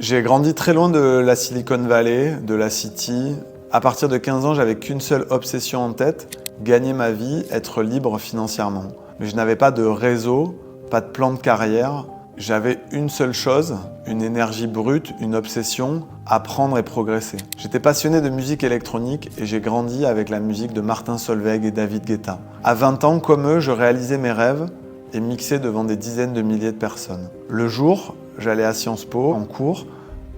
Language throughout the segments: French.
J'ai grandi très loin de la Silicon Valley, de la City. À partir de 15 ans, j'avais qu'une seule obsession en tête, gagner ma vie, être libre financièrement. Mais je n'avais pas de réseau, pas de plan de carrière. J'avais une seule chose, une énergie brute, une obsession, apprendre et progresser. J'étais passionné de musique électronique et j'ai grandi avec la musique de Martin Solveig et David Guetta. À 20 ans, comme eux, je réalisais mes rêves et mixais devant des dizaines de milliers de personnes. Le jour, j'allais à Sciences Po en cours.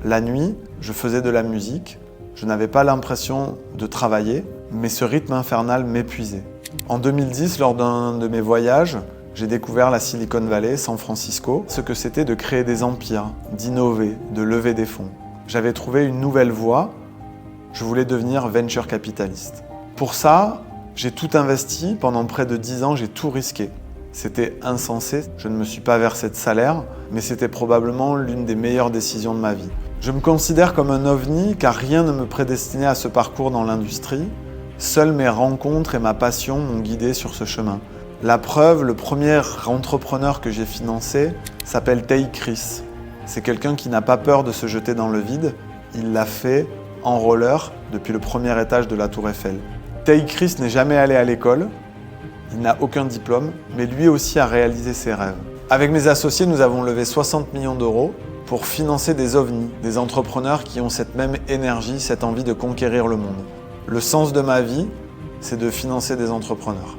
La nuit, je faisais de la musique. Je n'avais pas l'impression de travailler, mais ce rythme infernal m'épuisait. En 2010, lors d'un de mes voyages, j'ai découvert la Silicon Valley, San Francisco, ce que c'était de créer des empires, d'innover, de lever des fonds. J'avais trouvé une nouvelle voie, je voulais devenir venture capitaliste. Pour ça, j'ai tout investi, pendant près de 10 ans, j'ai tout risqué. C'était insensé, je ne me suis pas versé de salaire, mais c'était probablement l'une des meilleures décisions de ma vie. Je me considère comme un ovni car rien ne me prédestinait à ce parcours dans l'industrie. Seules mes rencontres et ma passion m'ont guidé sur ce chemin. La preuve, le premier entrepreneur que j'ai financé s'appelle Tay Chris. C'est quelqu'un qui n'a pas peur de se jeter dans le vide. Il l'a fait en roller depuis le premier étage de la Tour Eiffel. Tay Chris n'est jamais allé à l'école. Il n'a aucun diplôme, mais lui aussi a réalisé ses rêves. Avec mes associés, nous avons levé 60 millions d'euros pour financer des ovnis, des entrepreneurs qui ont cette même énergie, cette envie de conquérir le monde. Le sens de ma vie, c'est de financer des entrepreneurs.